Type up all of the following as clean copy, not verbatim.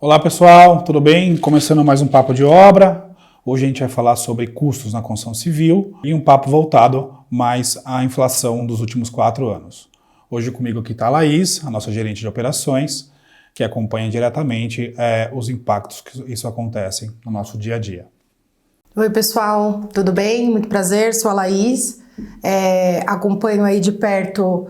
Olá pessoal, tudo bem? Começando mais um Papo de Obra. Hoje a gente vai falar sobre custos na construção civil e um papo voltado mais à inflação dos últimos 4 anos. Hoje comigo aqui está a Laís, a nossa gerente de operações, que acompanha diretamente os impactos que isso acontece no nosso dia a dia. Oi pessoal, tudo bem? Muito prazer, sou a Laís. Acompanho aí de perto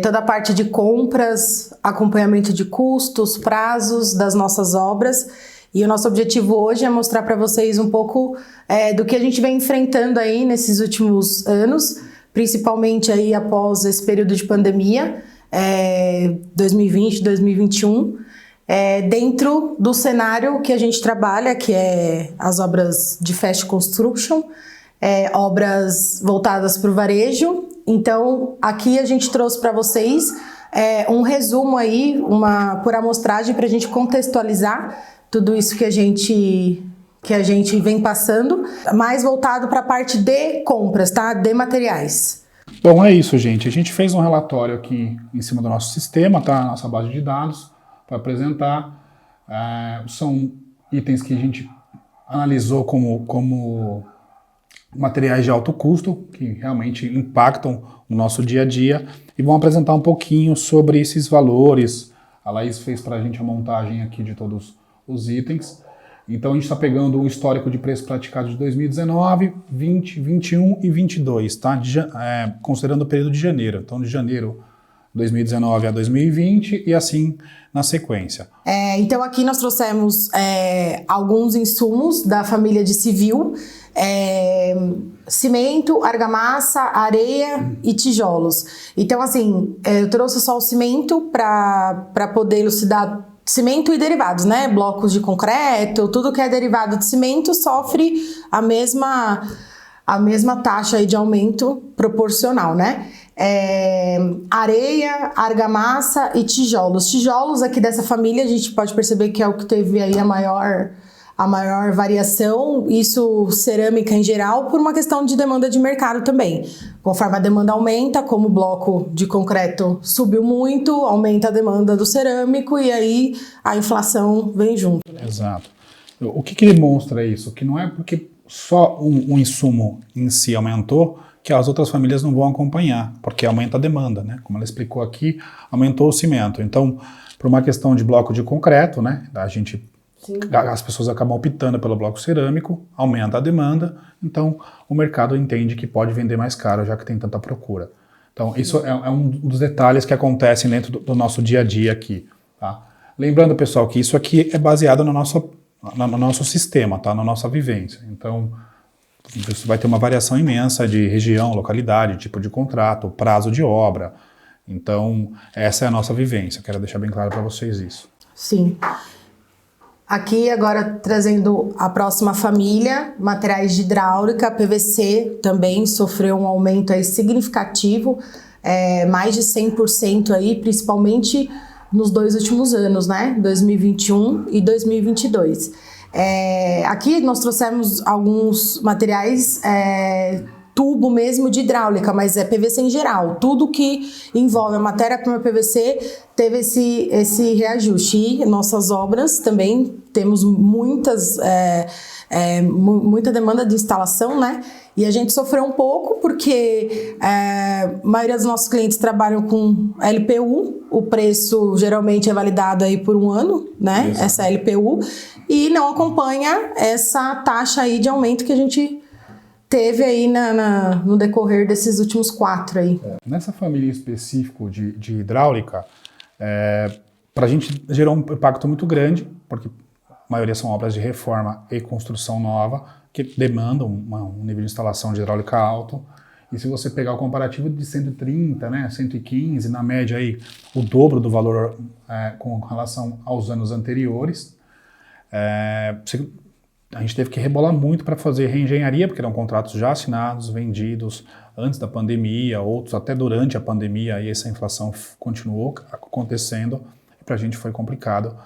toda a parte de compras, acompanhamento de custos, prazos das nossas obras. E o nosso objetivo hoje é mostrar para vocês um pouco do que a gente vem enfrentando aí nesses últimos anos, principalmente aí após esse período de pandemia, 2020, 2021, dentro do cenário que a gente trabalha, que é as obras de fast construction, obras voltadas para o varejo. Então, aqui a gente trouxe para vocês um resumo aí, por amostragem para a gente contextualizar tudo isso que a gente vem passando, mais voltado para a parte de compras, tá? De materiais. Bom, é isso, gente. A gente fez um relatório aqui em cima do nosso sistema, tá? Nossa base de dados, para apresentar. São itens que a gente analisou como materiais de alto custo, que realmente impactam no nosso dia a dia, e vão apresentar um pouquinho sobre esses valores. A Laís fez para a gente a montagem aqui de todos os itens. Então a gente está pegando um histórico de preço praticado de 2019, 20, 21 e 22, tá? Considerando o período de janeiro. Então de janeiro 2019 a 2020 e assim na sequência. Então aqui nós trouxemos alguns insumos da família de civil, cimento, argamassa, areia e tijolos. Então assim, eu trouxe só o cimento para poder elucidar cimento e derivados, né? Blocos de concreto, tudo que é derivado de cimento sofre a mesma taxa aí de aumento proporcional, né? Areia, argamassa e tijolos. Tijolos aqui dessa família a gente pode perceber que é o que teve aí a maior variação, isso cerâmica em geral, por uma questão de demanda de mercado também. Conforme a demanda aumenta, como o bloco de concreto subiu muito, aumenta a demanda do cerâmico e aí a inflação vem junto. Né? Exato. O que demonstra isso? Que não é porque só um insumo em si aumentou que as outras famílias não vão acompanhar, porque aumenta a demanda, né? Como ela explicou aqui, aumentou o cimento. Então, por uma questão de bloco de concreto, né? As pessoas acabam optando pelo bloco cerâmico, aumenta a demanda, então o mercado entende que pode vender mais caro, já que tem tanta procura. Então, isso é um dos detalhes que acontecem dentro do nosso dia a dia aqui. Tá? Lembrando, pessoal, que isso aqui é baseado no nosso sistema, tá? Na nossa vivência. Então, isso vai ter uma variação imensa de região, localidade, tipo de contrato, prazo de obra. Então, essa é a nossa vivência. Quero deixar bem claro para vocês isso. Sim. Aqui agora trazendo a próxima família, materiais de hidráulica, PVC também sofreu um aumento aí significativo, mais de 100% aí, principalmente nos 2 últimos anos, né? 2021 e 2022. Aqui nós trouxemos alguns materiais, tubo mesmo de hidráulica, mas é PVC em geral. Tudo que envolve a matéria-prima PVC teve esse reajuste. E nossas obras também temos muita demanda de instalação, né? E a gente sofreu um pouco porque a maioria dos nossos clientes trabalham com LPU, o preço geralmente é validado aí por 1 ano, né? Exato. Essa LPU, e não acompanha essa taxa aí de aumento que a gente teve aí no decorrer desses últimos 4 aí. Nessa família específica de hidráulica, para a gente gerou um impacto muito grande, porque a maioria são obras de reforma e construção nova, que demandam um nível de instalação de hidráulica alto. E se você pegar o comparativo de 130, né, 115, na média aí, o dobro do valor com relação aos anos anteriores, a gente teve que rebolar muito para fazer reengenharia, porque eram contratos já assinados, vendidos antes da pandemia, outros até durante a pandemia, e essa inflação continuou acontecendo, e para a gente foi complicado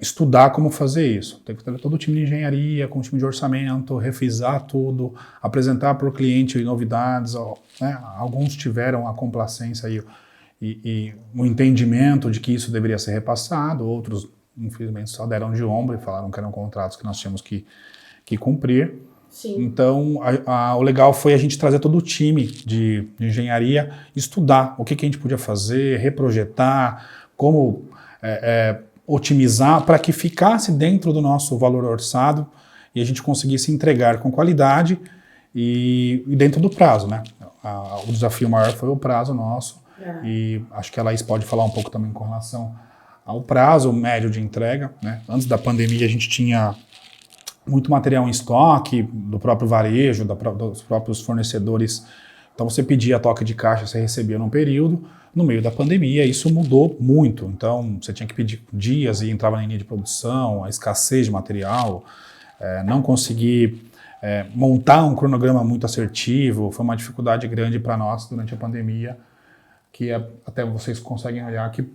estudar como fazer isso. Tem que ter todo o time de engenharia, com o time de orçamento, refisar tudo, apresentar para o cliente novidades, né? Alguns tiveram a complacência e o entendimento de que isso deveria ser repassado, outros infelizmente só deram de ombro e falaram que eram contratos que nós tínhamos que cumprir. Sim. Então, o legal foi a gente trazer todo o time de engenharia, estudar o que a gente podia fazer, reprojetar, como otimizar para que ficasse dentro do nosso valor orçado e a gente conseguisse entregar com qualidade e dentro do prazo, né? O desafio maior foi o prazo nosso e acho que a Laís pode falar um pouco também com relação ao prazo médio de entrega, né? Antes da pandemia a gente tinha muito material em estoque, do próprio varejo, dos próprios fornecedores. Então você pedia toque de caixa, você recebia num período. No meio da pandemia isso mudou muito. Então você tinha que pedir dias e entrava na linha de produção, a escassez de material, não conseguir montar um cronograma muito assertivo. Foi uma dificuldade grande para nós durante a pandemia, que até vocês conseguem olhar aqui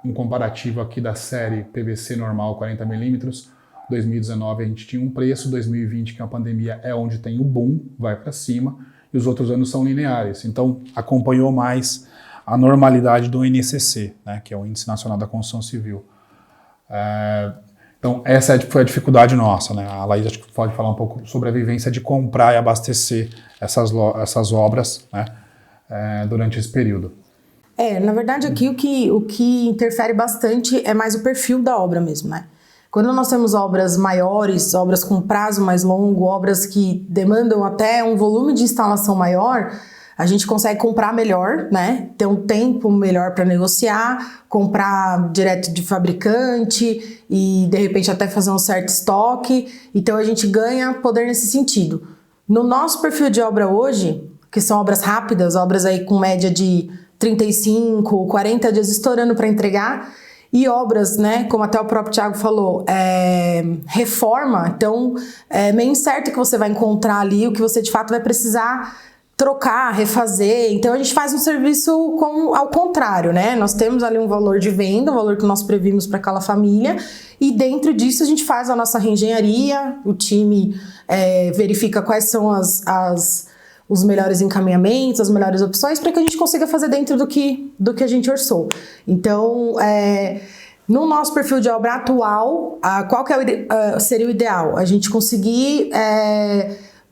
um comparativo aqui da série PVC normal 40mm. 2019 a gente tinha um preço, 2020, que é a pandemia, é onde tem o boom, vai para cima, e os outros anos são lineares. Então, acompanhou mais a normalidade do INCC, né, que é o Índice Nacional da Construção Civil. Então, essa foi a dificuldade nossa, né? A Laís acho que pode falar um pouco sobre a vivência de comprar e abastecer essas obras, né, durante esse período. Na verdade, aqui o que interfere bastante é mais o perfil da obra mesmo, né? Quando nós temos obras maiores, obras com prazo mais longo, obras que demandam até um volume de instalação maior, a gente consegue comprar melhor, né? Ter um tempo melhor para negociar, comprar direto de fabricante e de repente até fazer um certo estoque. Então a gente ganha poder nesse sentido. No nosso perfil de obra hoje, que são obras rápidas, obras aí com média de 35, 40 dias estourando para entregar, e obras, né, como até o próprio Thiago falou, reforma, então é meio incerto que você vai encontrar ali o que você de fato vai precisar trocar, refazer. Então a gente faz um serviço ao contrário, né? Nós temos ali um valor de venda, um valor que nós previmos para aquela família, e dentro disso a gente faz a nossa reengenharia, o time verifica quais são os melhores encaminhamentos, as melhores opções, para que a gente consiga fazer dentro do que a gente orçou. Então, no nosso perfil de obra atual, qual que seria o ideal? A gente conseguir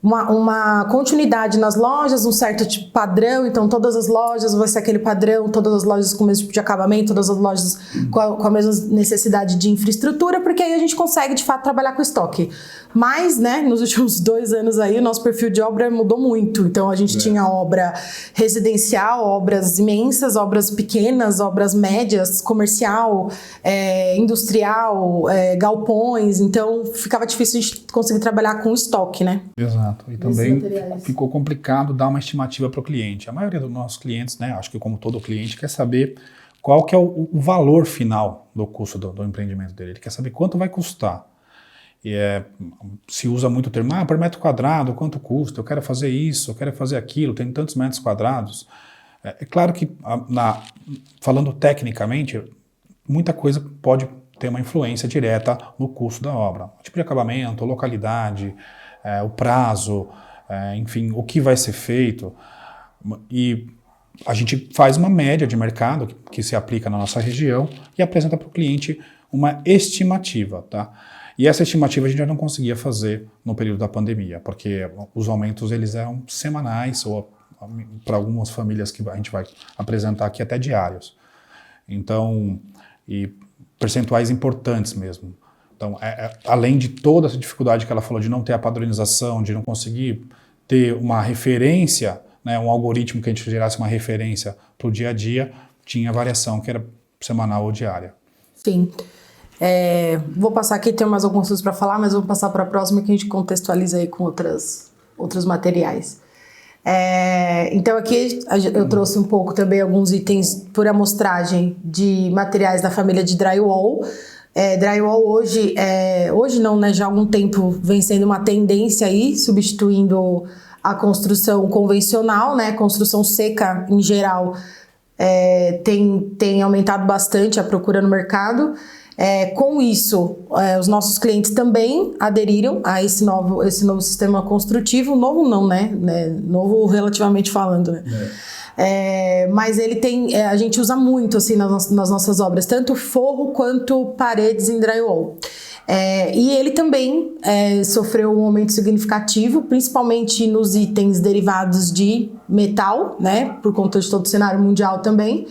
uma continuidade nas lojas, um certo tipo padrão, então todas as lojas vai ser aquele padrão, todas as lojas com o mesmo tipo de acabamento, todas as lojas com a mesma necessidade de infraestrutura, porque aí a gente consegue de fato trabalhar com estoque. Mas, né, nos últimos 2 anos aí, o nosso perfil de obra mudou muito. Então a gente tinha obra residencial, obras imensas, obras pequenas, obras médias, comercial, industrial, galpões. Então ficava difícil a gente conseguir trabalhar com estoque, né? Exato. E também ficou complicado dar uma estimativa para o cliente. A maioria dos nossos clientes, né, acho que como todo cliente, quer saber qual que é o valor final do custo do empreendimento dele. Ele quer saber quanto vai custar. E se usa muito o termo, por metro quadrado, quanto custa? Eu quero fazer isso, eu quero fazer aquilo, tem tantos metros quadrados. É claro que, falando tecnicamente, muita coisa pode ter uma influência direta no custo da obra. O tipo de acabamento, localidade, o prazo, enfim, o que vai ser feito. E a gente faz uma média de mercado que se aplica na nossa região e apresenta para o cliente uma estimativa, tá? E essa estimativa a gente já não conseguia fazer no período da pandemia, porque os aumentos eles eram semanais ou para algumas famílias que a gente vai apresentar aqui até diários. Então, e percentuais importantes mesmo. Então, além de toda essa dificuldade que ela falou de não ter a padronização, de não conseguir ter uma referência, né, um algoritmo que a gente gerasse uma referência para o dia a dia, tinha variação que era semanal ou diária. Sim. Vou passar aqui, tenho mais alguns coisas para falar, mas vou passar para a próxima que a gente contextualiza aí com outros materiais. Então aqui eu trouxe um pouco também alguns itens por amostragem de materiais da família de drywall. Drywall hoje não, né, já há algum tempo vem sendo uma tendência aí, substituindo a construção convencional, né, construção seca em geral tem aumentado bastante a procura no mercado. Com isso, os nossos clientes também aderiram a esse novo sistema construtivo. Novo não, né? Novo relativamente falando, né? mas ele tem, a gente usa muito assim nas nossas obras, tanto forro quanto paredes em drywall. E ele também sofreu um aumento significativo, principalmente nos itens derivados de metal, né, por conta de todo o cenário mundial também.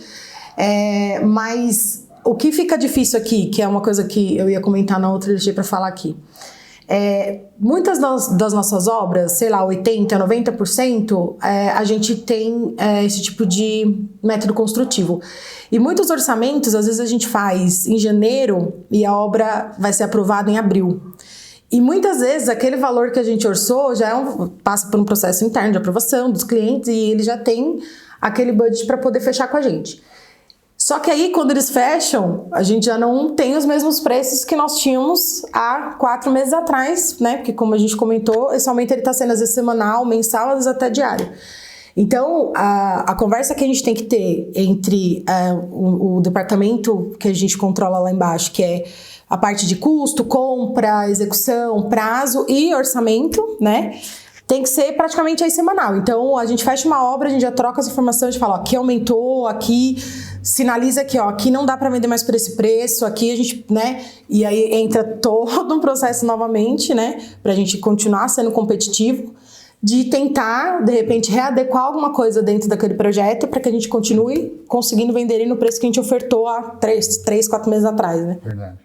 Mas o que fica difícil aqui, que é uma coisa que eu ia comentar na outra, deixei para falar aqui. Muitas das nossas obras, sei lá, 80%, 90%, a gente tem esse tipo de método construtivo. E muitos orçamentos, às vezes a gente faz em janeiro e a obra vai ser aprovada em abril. E muitas vezes aquele valor que a gente orçou já passa por um processo interno de aprovação dos clientes e ele já tem aquele budget para poder fechar com a gente. Só que aí, quando eles fecham, a gente já não tem os mesmos preços que nós tínhamos há 4 meses atrás, né? Porque, como a gente comentou, esse aumento está sendo às vezes semanal, mensal, às vezes até diário. Então, a conversa que a gente tem que ter entre o departamento que a gente controla lá embaixo, que é a parte de custo, compra, execução, prazo e orçamento, né? Tem que ser praticamente aí semanal. Então, a gente fecha uma obra, a gente já troca as informações, a gente fala, ó, aqui aumentou, aqui sinaliza aqui, ó, aqui não dá para vender mais por esse preço, aqui a gente, né? E aí entra todo um processo novamente, né? Pra gente continuar sendo competitivo, de tentar, de repente, readequar alguma coisa dentro daquele projeto para que a gente continue conseguindo vender ele no preço que a gente ofertou há 3, 4 meses atrás, né? Verdade.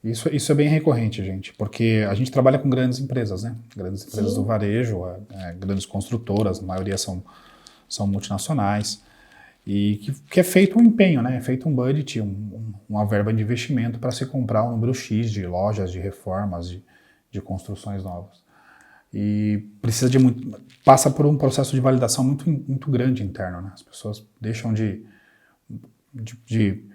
Isso é bem recorrente, gente, porque a gente trabalha com grandes empresas, né? Grandes empresas do varejo, grandes construtoras, a maioria são multinacionais, e que é feito um empenho, né? É feito um budget, uma verba de investimento para se comprar um número X de lojas, de reformas, de construções novas. E passa por um processo de validação muito grande interno, né? As pessoas deixam de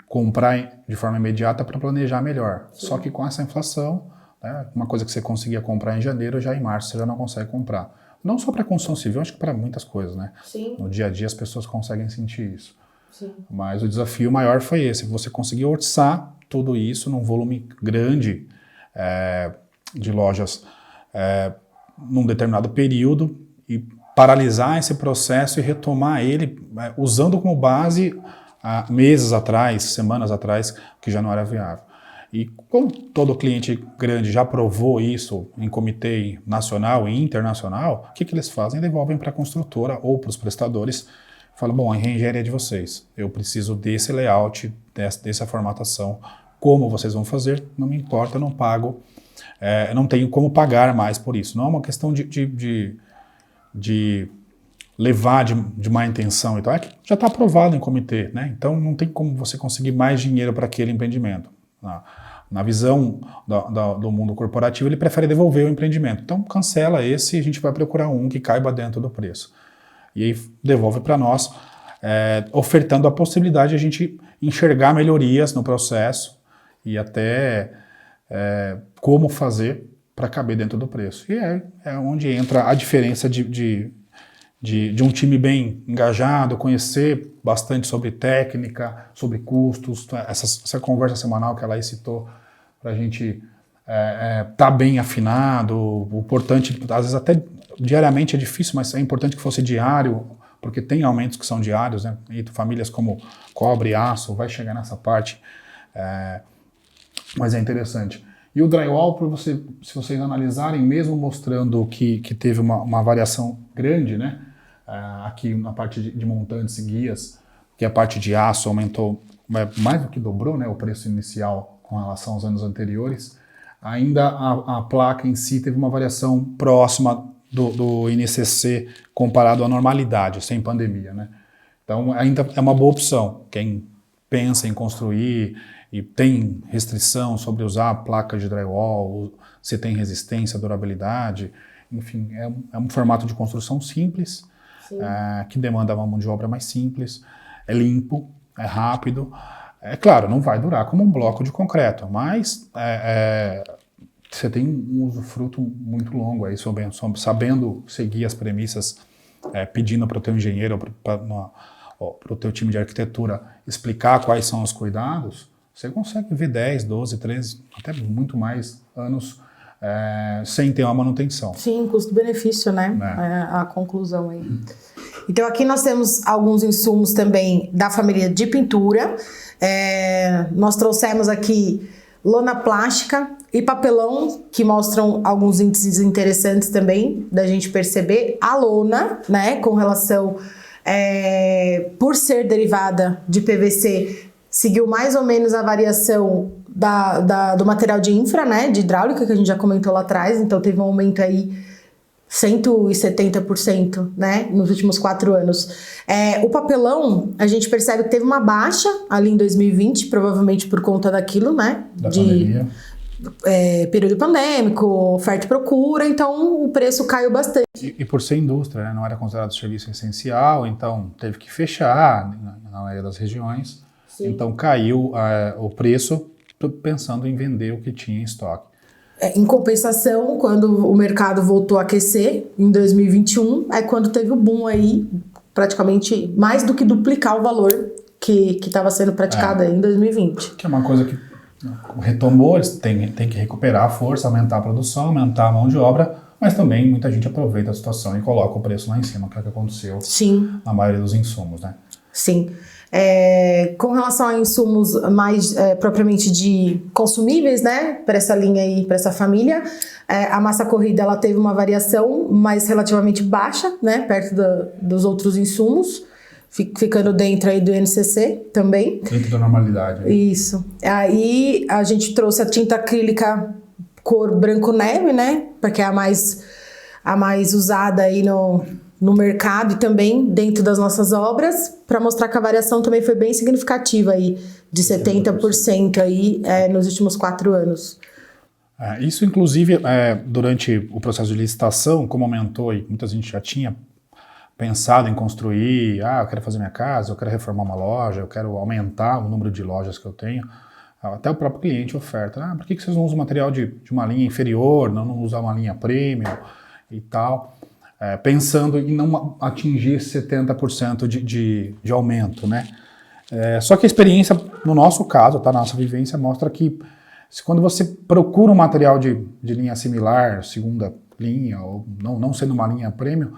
comprar de forma imediata para planejar melhor. Sim. Só que com essa inflação, né, uma coisa que você conseguia comprar em janeiro, já em março você já não consegue comprar. Não só para construção civil, acho que para muitas coisas, né? Sim. No dia a dia as pessoas conseguem sentir isso. Sim. Mas o desafio maior foi esse, você conseguir orçar tudo isso num volume grande de lojas num determinado período e paralisar esse processo e retomar ele usando como base meses atrás, semanas atrás, que já não era viável. E como todo cliente grande já provou isso em comitê nacional e internacional, o que eles fazem? Devolvem para a construtora ou para os prestadores. Falam, bom, a reengenharia é de vocês. Eu preciso desse layout, dessa formatação. Como vocês vão fazer? Não me importa, eu não pago. Não tenho como pagar mais por isso. Não é uma questão de levar de má intenção e tal. É que já está aprovado em comitê, né? Então não tem como você conseguir mais dinheiro para aquele empreendimento. Na visão do mundo corporativo, ele prefere devolver o empreendimento. Então cancela esse e a gente vai procurar um que caiba dentro do preço. E aí devolve para nós, ofertando a possibilidade de a gente enxergar melhorias no processo e até como fazer para caber dentro do preço. E é onde entra a diferença de um time bem engajado, conhecer bastante sobre técnica, sobre custos, essa conversa semanal que a Laís citou, para a gente tá bem afinado. O importante, às vezes até diariamente é difícil, mas é importante que fosse diário, porque tem aumentos que são diários, né? E famílias como cobre, aço, vai chegar nessa parte, mas é interessante. E o drywall, se vocês analisarem, mesmo mostrando que teve uma variação grande, né? Aqui na parte de montantes e guias, que a parte de aço aumentou mais do que dobrou, né, o preço inicial com relação aos anos anteriores, ainda a placa em si teve uma variação próxima do INCC comparado à normalidade, sem pandemia, né? Então ainda é uma boa opção. Quem pensa em construir e tem restrição sobre usar a placa de drywall, se tem resistência, durabilidade, enfim, é um formato de construção simples, que demanda uma mão de obra mais simples, é limpo, é rápido. É claro, não vai durar como um bloco de concreto, mas você tem um usufruto muito longo aí, sabendo seguir as premissas, pedindo para o teu engenheiro, para o teu time de arquitetura explicar quais são os cuidados, você consegue ver 10, 12, 13, até muito mais anos sem ter uma manutenção. Sim, custo-benefício, né? A conclusão aí. Então aqui nós temos alguns insumos também da família de pintura. Nós trouxemos aqui lona plástica e papelão, que mostram alguns índices interessantes também da gente perceber. A lona, né, com relação, por ser derivada de PVC, seguiu mais ou menos a variação do material de infra, né, de hidráulica, que a gente já comentou lá atrás. Então teve um aumento aí 170%, né, nos últimos 4 anos. O papelão, a gente percebe que teve uma baixa ali em 2020, provavelmente por conta daquilo, né, da pandemia. Período pandêmico, oferta e procura, então o preço caiu bastante. E por ser indústria, né, não era considerado serviço essencial, então teve que fechar na maioria das regiões. Sim. Então caiu o preço pensando em vender o que tinha em estoque. Em compensação, quando o mercado voltou a aquecer, em 2021, é quando teve o boom aí, praticamente mais do que duplicar o valor que estava sendo praticado aí em 2020. Que é uma coisa que retomou, eles têm que recuperar a força, aumentar a produção, aumentar a mão de obra, mas também muita gente aproveita a situação e coloca o preço lá em cima, que é o que aconteceu. Sim. Na maioria dos insumos, né? Sim. Com relação a insumos mais propriamente de consumíveis, né, para essa linha aí, para essa família, a massa corrida ela teve uma variação, mas relativamente baixa, né, perto dos outros insumos, ficando dentro aí do NCC também. Dentro da normalidade. Isso. Aí a gente trouxe a tinta acrílica cor branco neve, né, porque é a mais usada aí no mercado e também dentro das nossas obras, para mostrar que a variação também foi bem significativa aí, de 70% aí nos últimos 4 anos. Isso, inclusive, durante o processo de licitação, como aumentou e muita gente já tinha pensado em construir, eu quero fazer minha casa, eu quero reformar uma loja, eu quero aumentar o número de lojas que eu tenho, até o próprio cliente oferta, por que vocês não usam material de uma linha inferior, não usar uma linha premium e tal, pensando em não atingir 70% de aumento, né? Só que a experiência, no nosso caso, na nossa vivência, mostra que quando você procura um material de linha similar, segunda linha, ou não sendo uma linha premium,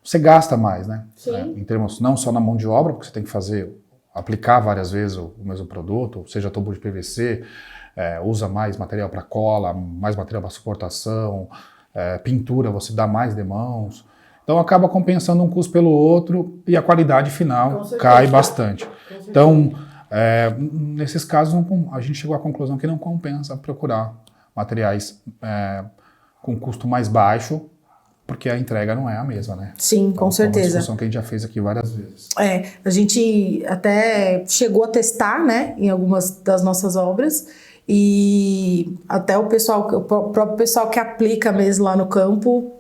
você gasta mais, né? Em termos não só na mão de obra, porque você tem que aplicar várias vezes o mesmo produto, seja tubo de PVC, usa mais material para cola, mais material para suportação, pintura você dá mais demãos, então acaba compensando um custo pelo outro e a qualidade final cai bastante. Então, nesses casos a gente chegou à conclusão que não compensa procurar materiais com custo mais baixo, porque a entrega não é a mesma, né? Sim, com certeza. É uma discussão que a gente já fez aqui várias vezes. A gente até chegou a testar, né, em algumas das nossas obras, e até o próprio pessoal que aplica mesmo lá no campo,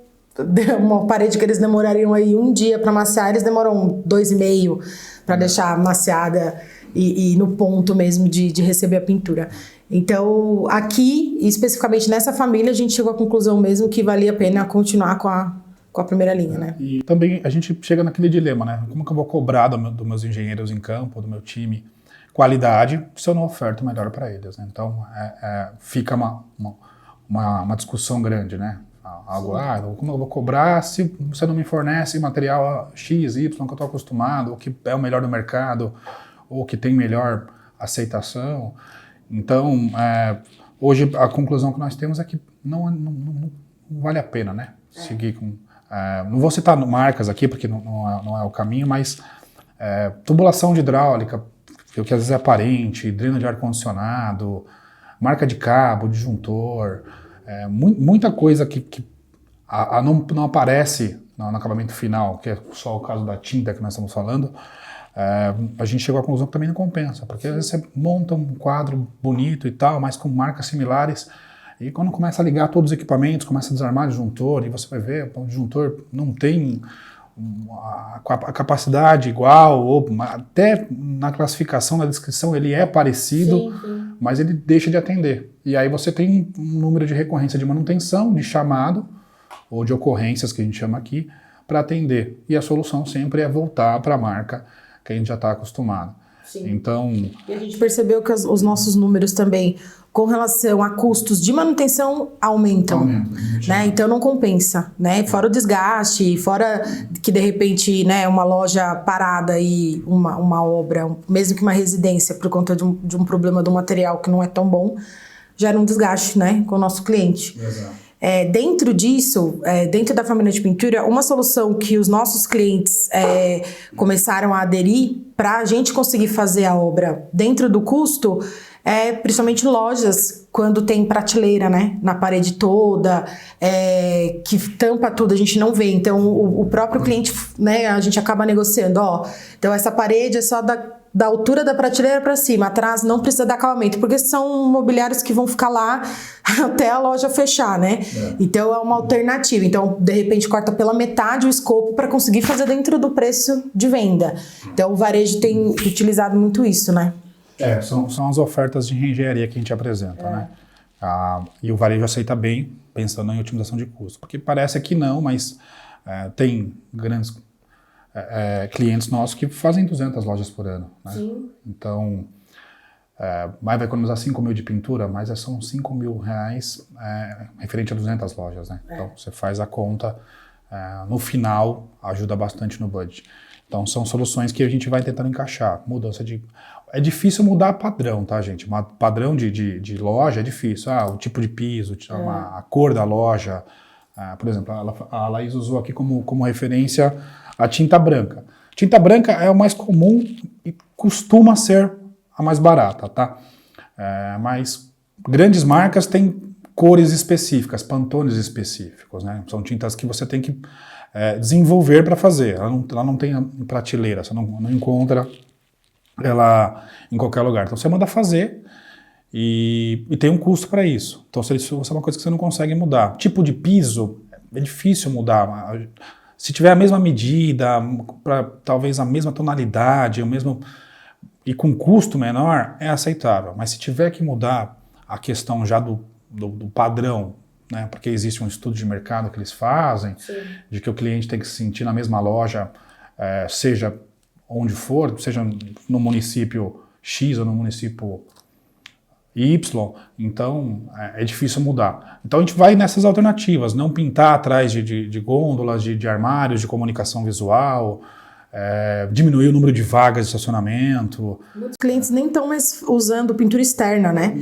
uma parede que eles demorariam aí 1 dia para maciar, eles demoram 2,5 para deixar maciada e no ponto mesmo de receber a pintura. Então, aqui, especificamente nessa família, a gente chegou à conclusão mesmo que valia a pena continuar com a primeira linha, né? E também a gente chega naquele dilema, né? Como que eu vou cobrar dos meus engenheiros em campo, do meu time, qualidade, se eu não oferto melhor para eles, né? Então, fica uma discussão grande, né? Como eu vou cobrar se você não me fornece material X, Y, que eu estou acostumado, ou que é o melhor do mercado, ou que tem melhor aceitação. Então, hoje a conclusão que nós temos é que não vale a pena, né? Seguir com... não vou citar marcas aqui, porque não é o caminho, mas tubulação de hidráulica, que às vezes é aparente, dreno de ar-condicionado, marca de cabo, disjuntor, muita coisa que não aparece no acabamento final, que é só o caso da tinta que nós estamos falando. A gente chegou à conclusão que também não compensa, porque às vezes você monta um quadro bonito e tal, mas com marcas similares, e quando começa a ligar todos os equipamentos, começa a desarmar o disjuntor, e você vai ver, o disjuntor não tem a capacidade igual, ou até na classificação, na descrição, ele é parecido, sim. Mas ele deixa de atender. E aí você tem um número de recorrência de manutenção, de chamado, ou de ocorrências, que a gente chama aqui, para atender. E a solução sempre é voltar para a marca que a gente já está acostumado. Sim. Então... E a gente percebeu que os nossos números também, com relação a custos de manutenção, aumentam. Né? Então não compensa, né? Fora o desgaste, fora que de repente, né, uma loja parada e uma obra, mesmo que uma residência, por conta de um problema do material que não é tão bom, gera um desgaste, né, com o nosso cliente. Exato. Dentro disso, dentro da família de pintura, uma solução que os nossos clientes começaram a aderir para a gente conseguir fazer a obra dentro do custo, principalmente lojas, quando tem prateleira, né, na parede toda, que tampa tudo, a gente não vê. Então, o próprio cliente, né, a gente acaba negociando, então essa parede é só da altura da prateleira para cima, atrás não precisa dar acabamento, porque são mobiliários que vão ficar lá até a loja fechar, né? Então é uma alternativa. Então, de repente, corta pela metade o escopo para conseguir fazer dentro do preço de venda. Então, o varejo tem utilizado muito isso, né? São as ofertas de engenharia que a gente apresenta, né? E o varejo aceita bem, pensando em otimização de custo. Porque parece que não, mas tem grandes clientes nossos que fazem 200 lojas por ano, né? Sim. Então, vai economizar 5 mil de pintura, mas são 5 mil reais referente a 200 lojas, né? Então, você faz a conta, no final, ajuda bastante no budget. Então, são soluções que a gente vai tentando encaixar. Mudança de... É difícil mudar padrão, tá, gente? Padrão de loja é difícil. O tipo de piso, a cor da loja. Por exemplo, a Laís usou aqui como referência a tinta branca. Tinta branca é o mais comum e costuma ser a mais barata, tá? Mas grandes marcas têm cores específicas, pantones específicos, né? São tintas que você tem que desenvolver para fazer. Ela não tem prateleira, você não encontra ela em qualquer lugar. Então você manda fazer e tem um custo para isso. Então isso é uma coisa que você não consegue mudar. Tipo de piso, é difícil mudar. Se tiver a mesma medida, talvez a mesma tonalidade, e com custo menor, é aceitável. Mas se tiver que mudar a questão já do padrão, né, porque existe um estudo de mercado que eles fazem, sim, de que o cliente tem que se sentir na mesma loja, seja onde for, seja no município X ou no município Y, então é difícil mudar. Então a gente vai nessas alternativas, não pintar atrás de gôndolas, de armários, de comunicação visual, diminuir o número de vagas de estacionamento. Muitos clientes nem estão mais usando pintura externa, né?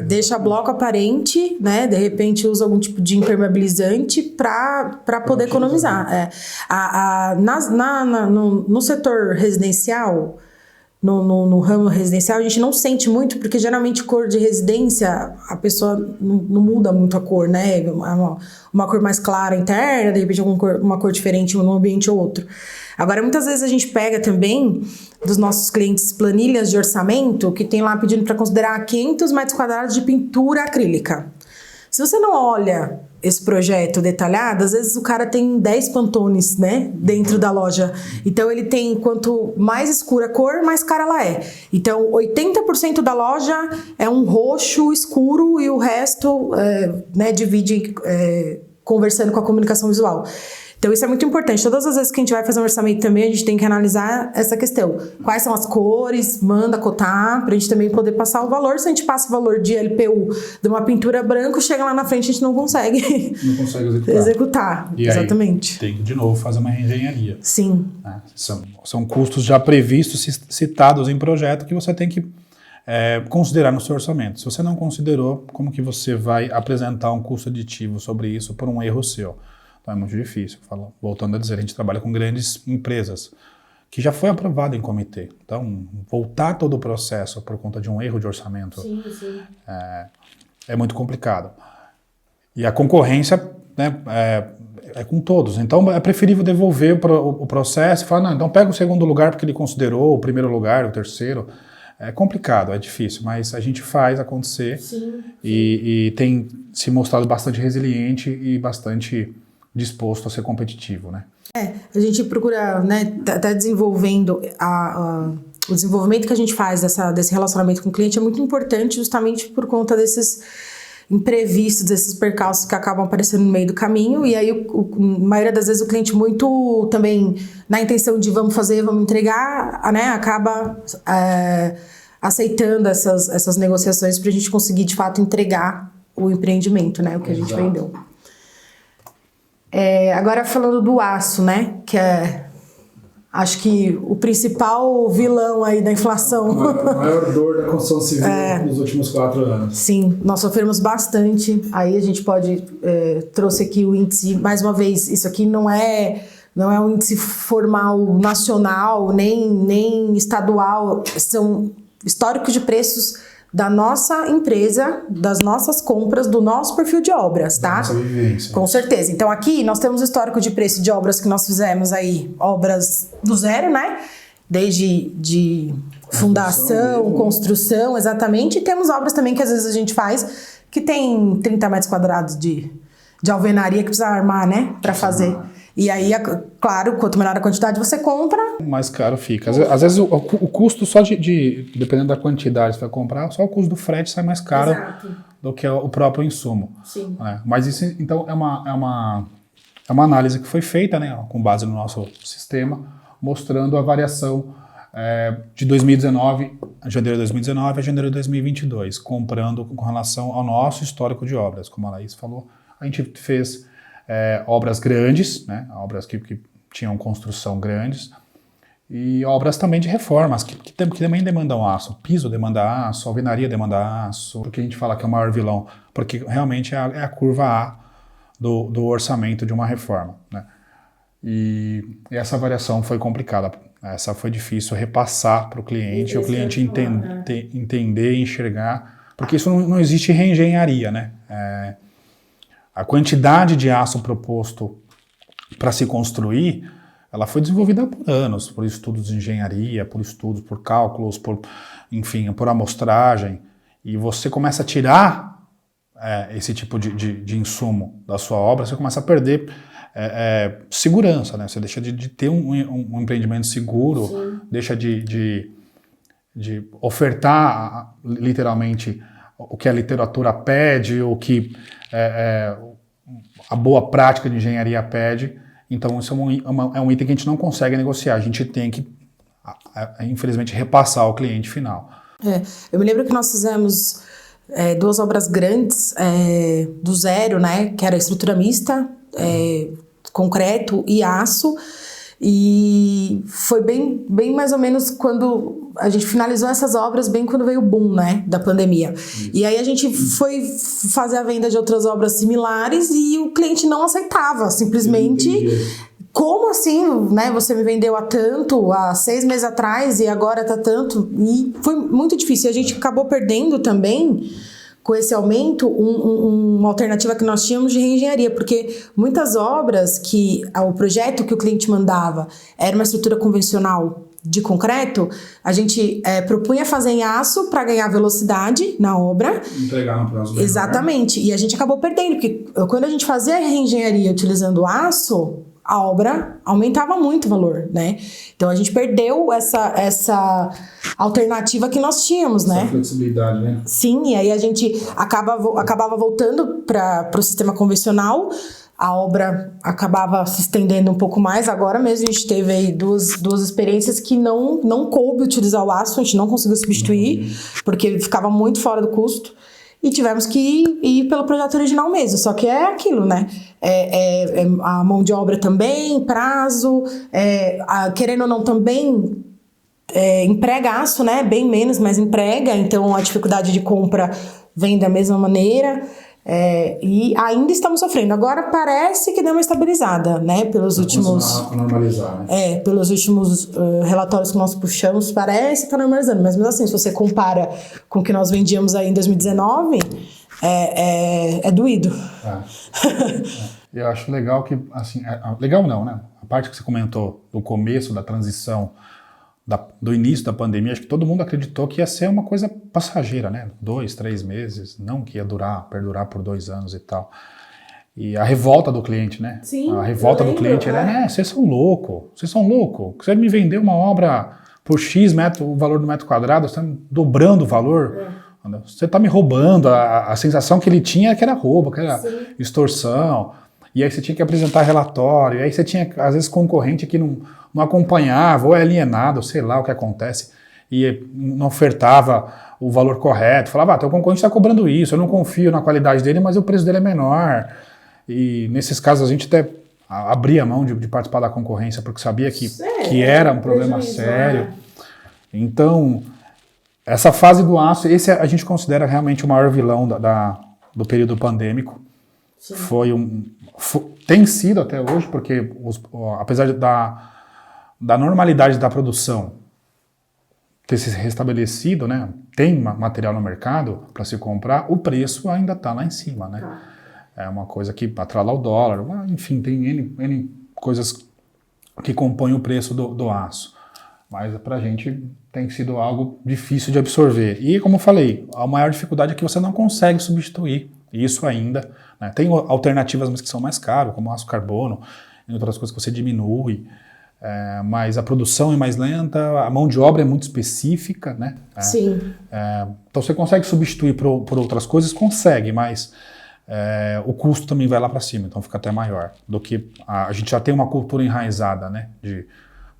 Deixa bloco aparente, né? De repente usa algum tipo de impermeabilizante para poder economizar. No setor residencial, no ramo residencial, a gente não sente muito, porque geralmente cor de residência, a pessoa não muda muito a cor, né? Uma cor mais clara interna, de repente uma cor diferente num ambiente ou outro. Agora, muitas vezes a gente pega também dos nossos clientes planilhas de orçamento que tem lá pedindo para considerar 500 metros quadrados de pintura acrílica. Se você não olha esse projeto detalhado, às vezes o cara tem 10 pantones, né, dentro da loja. Então ele tem, quanto mais escura a cor, mais cara ela é. Então 80% da loja é um roxo escuro e o resto divide conversando com a comunicação visual. Então isso é muito importante. Todas as vezes que a gente vai fazer um orçamento também, a gente tem que analisar essa questão. Quais são as cores, manda cotar, pra gente também poder passar o valor. Se a gente passa o valor de LPU de uma pintura branca, chega lá na frente a gente não consegue. Não consegue executar. E exatamente. Aí tem que, de novo, fazer uma reengenharia. Sim. Né? São custos já previstos, citados em projeto, que você tem que considerar no seu orçamento. Se você não considerou, como que você vai apresentar um custo aditivo sobre isso por um erro seu? Então é muito difícil. Voltando a dizer, a gente trabalha com grandes empresas que já foi aprovado em comitê. Então, voltar todo o processo por conta de um erro de orçamento sim. É muito complicado. E a concorrência, né, é com todos. Então é preferível devolver o processo e falar, não, então pega o segundo lugar porque ele considerou o primeiro lugar, o terceiro. É complicado, é difícil, mas a gente faz acontecer. Sim. E tem se mostrado bastante resiliente e bastante disposto a ser competitivo, né? A gente procura, né, tá desenvolvendo o desenvolvimento que a gente faz desse relacionamento com o cliente é muito importante justamente por conta desses imprevistos, esses percalços que acabam aparecendo no meio do caminho, e aí na maioria das vezes o cliente muito também na intenção de vamos fazer, vamos entregar, né, acaba aceitando essas negociações para a gente conseguir de fato entregar o empreendimento, né, o que a gente vendeu. Agora falando do aço, né, que acho que o principal vilão aí da inflação. A maior dor da construção civil nos últimos 4 anos. Sim, nós sofremos bastante. Aí a gente trouxe aqui o índice, mais uma vez, isso aqui não é um índice formal nacional, nem estadual, são históricos de preços da nossa empresa, das nossas compras, do nosso perfil de obras, tá? Nossa vivência. Com certeza. Então aqui nós temos histórico de preço de obras que nós fizemos aí, obras do zero, né? Desde de fundação, construção, exatamente. E temos obras também que às vezes a gente faz que tem 30 metros quadrados de alvenaria que precisa armar, né? Para fazer. E aí, claro, quanto menor a quantidade você compra, mais caro fica. Às vezes o custo só dependendo da quantidade que você vai comprar, só o custo do frete sai mais caro. Exato. Do que o próprio insumo. Sim. Mas isso, então, é uma análise que foi feita, né, com base no nosso sistema, mostrando a variação de 2019, janeiro de 2019 a janeiro de 2022, comprando com relação ao nosso histórico de obras. Como a Laís falou, a gente fez obras grandes, né, obras que tinham construção grandes, e obras também de reformas, que também demandam aço. Piso demanda aço, alvenaria demanda aço, porque a gente fala que é o maior vilão, porque realmente é a curva A do orçamento de uma reforma, né? E essa variação foi complicada, essa foi difícil repassar para o cliente, o cliente entender e enxergar, porque isso não existe reengenharia, né? A quantidade de aço proposto para se construir, ela foi desenvolvida por anos, por estudos de engenharia, por cálculos, por amostragem, e você começa a tirar esse tipo de insumo da sua obra, você começa a perder segurança, né? Você deixa de ter um empreendimento seguro. Sim. Deixa de ofertar literalmente o que a literatura pede, o que a boa prática de engenharia pede. Então isso é um item que a gente não consegue negociar, a gente tem que, infelizmente, repassar ao cliente final. Eu me lembro que nós fizemos 2 obras grandes do zero, né, que era estrutura mista, concreto e aço, e foi bem mais ou menos quando a gente finalizou essas obras, bem quando veio o boom, né, da pandemia. E aí a gente foi fazer a venda de outras obras similares e o cliente não aceitava, simplesmente. Como assim, né, você me vendeu há 6 meses atrás e agora tá tanto? E foi muito difícil. A gente acabou perdendo também, com esse aumento, uma alternativa que nós tínhamos de reengenharia, porque muitas obras o projeto que o cliente mandava era uma estrutura convencional de concreto, a gente propunha fazer em aço para ganhar velocidade na obra. Entregar no prazo menor. Exatamente. E a gente acabou perdendo, porque quando a gente fazia a reengenharia utilizando aço, a obra aumentava muito o valor, né? Então a gente perdeu essa alternativa que nós tínhamos, né? Essa flexibilidade, né? Sim, e aí a gente acabava voltando para o sistema convencional, a obra acabava se estendendo um pouco mais. Agora mesmo a gente teve aí duas experiências que não coube utilizar o aço, a gente não conseguiu substituir, porque ficava muito fora do custo. E tivemos que ir pelo projeto original mesmo, só que é aquilo, né? A mão de obra também, prazo, querendo ou não também emprega aço, né? Bem menos, mas emprega, então a dificuldade de compra vem da mesma maneira. E ainda estamos sofrendo. Agora parece que deu uma estabilizada, né? Pelos últimos normalizar, né? Pelos últimos relatórios que nós puxamos, parece que está normalizando. Mas mesmo assim, se você compara com o que nós vendíamos aí em 2019, é doído. Eu acho legal que, assim, legal não, né? A parte que você comentou do começo da transição, do início da pandemia, acho que todo mundo acreditou que ia ser uma coisa passageira, né? 2, 3 meses, não que ia perdurar por 2 anos e tal. E a revolta do cliente, né? Sim, a revolta do cliente era, vocês são loucos. Você me vendeu uma obra por X o valor do metro quadrado, você está dobrando o valor. Você está me roubando. A sensação que ele tinha é que era roubo, que era extorsão. E aí você tinha que apresentar relatório. E aí você tinha, às vezes, concorrente que não acompanhava, ou é alienado, sei lá o que acontece, e não ofertava o valor correto. Falava, teu concorrente está cobrando isso, eu não confio na qualidade dele, mas o preço dele é menor. E nesses casos a gente até abria mão de participar da concorrência, porque sabia que era um problema sério. Então, essa fase do aço, esse a gente considera realmente o maior vilão do período pandêmico. Tem sido até hoje, porque apesar da normalidade da produção ter se restabelecido, né, tem material no mercado para se comprar, o preço ainda está lá em cima, né? É uma coisa que atrala o dólar, enfim, tem N coisas que compõem o preço do aço. Mas para a gente tem sido algo difícil de absorver. E, como eu falei, a maior dificuldade é que você não consegue substituir isso ainda. Né? Tem alternativas, mas que são mais caras, como o aço carbono, e outras coisas que você diminui. Mas a produção é mais lenta, a mão de obra é muito específica, né? Sim. Então você consegue substituir por outras coisas? Consegue, mas o custo também vai lá para cima, então fica até maior. Do que a gente já tem uma cultura enraizada, né? De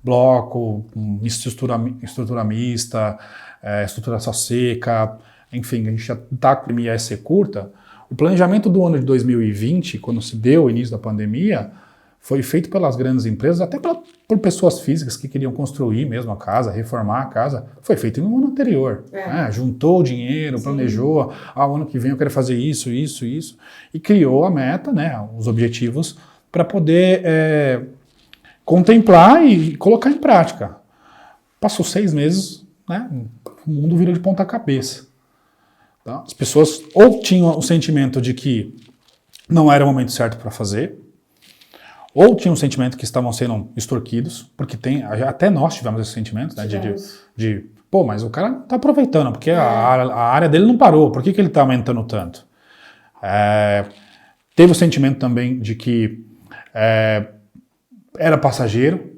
bloco, estrutura mista, estrutura só seca, enfim, a gente já está com a IS curta. O planejamento do ano de 2020, quando se deu o início da pandemia, foi feito pelas grandes empresas, até por pessoas físicas que queriam construir mesmo a casa, reformar a casa. Foi feito no ano anterior. Juntou o dinheiro, planejou, o ano que vem eu quero fazer isso, e criou a meta, né, os objetivos, para poder contemplar e colocar em prática. Passou 6 meses, né, o mundo virou de ponta cabeça. Tá? As pessoas ou tinham o sentimento de que não era o momento certo para fazer, ou tinham o sentimento que estavam sendo extorquidos, porque até nós tivemos esse sentimento, né, pô, mas o cara está aproveitando, porque a área dele não parou, por que ele está aumentando tanto? Teve o sentimento também de que era passageiro,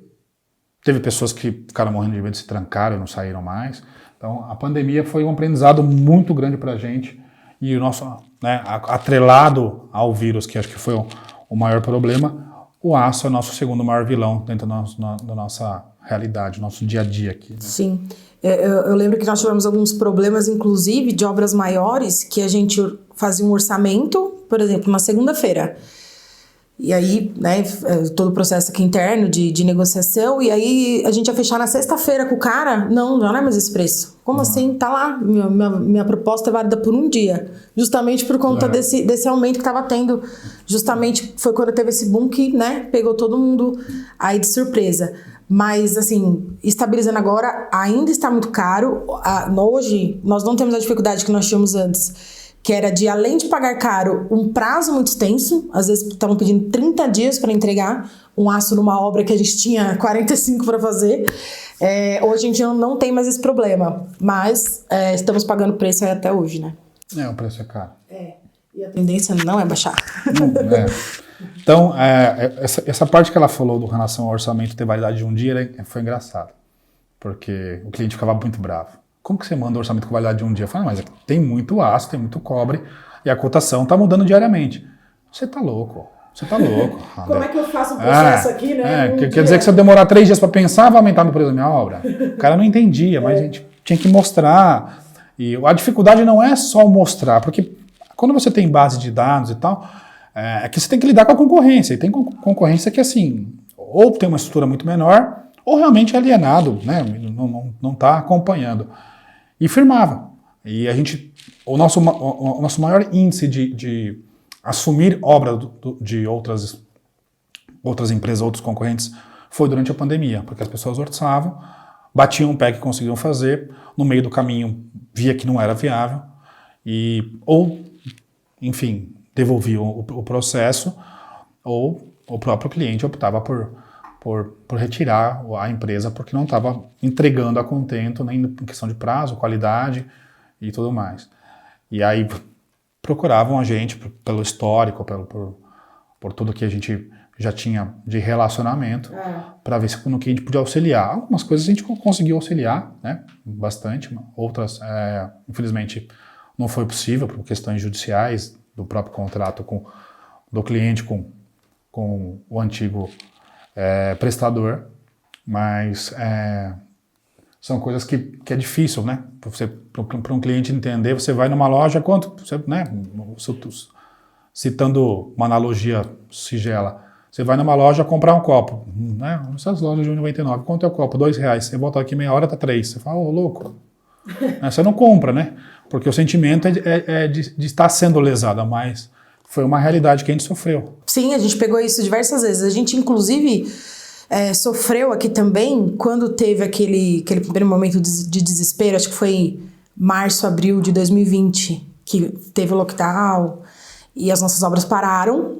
teve pessoas que ficaram morrendo de medo, se trancaram e não saíram mais. Então, a pandemia foi um aprendizado muito grande para a gente, e o nosso, né, atrelado ao vírus, que acho que foi o maior problema, o aço é o nosso segundo maior vilão dentro da nossa realidade, nosso dia a dia aqui. Né? Sim. Eu lembro que nós tivemos alguns problemas, inclusive, de obras maiores, que a gente fazia um orçamento, por exemplo, na segunda-feira. E aí, né, todo o processo aqui interno de negociação, e aí a gente ia fechar na sexta-feira com o cara, não é mais esse preço. Como assim? Tá lá, minha proposta é válida por um dia, justamente por conta desse aumento que estava tendo, justamente foi quando teve esse boom que, né, pegou todo mundo aí de surpresa. Mas, assim, estabilizando agora, ainda está muito caro. Hoje, nós não temos a dificuldade que nós tínhamos antes, que era de, além de pagar caro, um prazo muito extenso. Às vezes estavam pedindo 30 dias para entregar um aço numa obra que a gente tinha 45 para fazer. Hoje a gente não tem mais esse problema, mas estamos pagando preço aí até hoje, né? O preço é caro. E a tendência não é baixar. Então, essa parte que ela falou do relação ao orçamento ter validade de um dia foi engraçado, porque o cliente ficava muito bravo. Como que você manda um orçamento com validade de um dia? Eu falei, mas tem muito aço, tem muito cobre, e a cotação está mudando diariamente. Você tá louco. Como é que eu faço um processo aqui, né? Quer dizer que se eu demorar 3 dias para pensar, vai aumentar no preço da minha obra? O cara não entendia, mas a gente tinha que mostrar. E a dificuldade não é só mostrar, porque quando você tem base de dados e tal, é que você tem que lidar com a concorrência. E tem concorrência que, assim, ou tem uma estrutura muito menor, ou realmente é alienado, né? Não está acompanhando. E firmava. E o nosso maior índice de assumir obra de outras empresas, outros concorrentes, foi durante a pandemia, porque as pessoas orçavam, batiam o pé que conseguiam fazer, no meio do caminho via que não era viável, ou, enfim, devolviam o processo, ou o próprio cliente optava por retirar a empresa porque não estava entregando a contento, nem em questão de prazo, qualidade e tudo mais. E aí procuravam a gente pelo histórico, por tudo que a gente já tinha de relacionamento, para ver se no que a gente podia auxiliar. Algumas coisas a gente conseguiu auxiliar, né, bastante, outras, infelizmente, não foi possível por questões judiciais do próprio contrato do cliente com o antigo prestador, mas são coisas que é difícil, né? Para um cliente entender, você vai numa loja, né? Citando uma analogia sigela, você vai numa loja comprar um copo, né? Essas lojas de 1,99, quanto é o copo? R$2. Você volta aqui meia hora, tá 3. Você fala, ô, louco. Você não compra, né? Porque o sentimento é de estar sendo lesada, mas foi uma realidade que a gente sofreu. Sim, a gente pegou isso diversas vezes. A gente, inclusive, sofreu aqui também quando teve aquele primeiro momento de desespero, acho que foi março, abril de 2020, que teve o lockdown e as nossas obras pararam.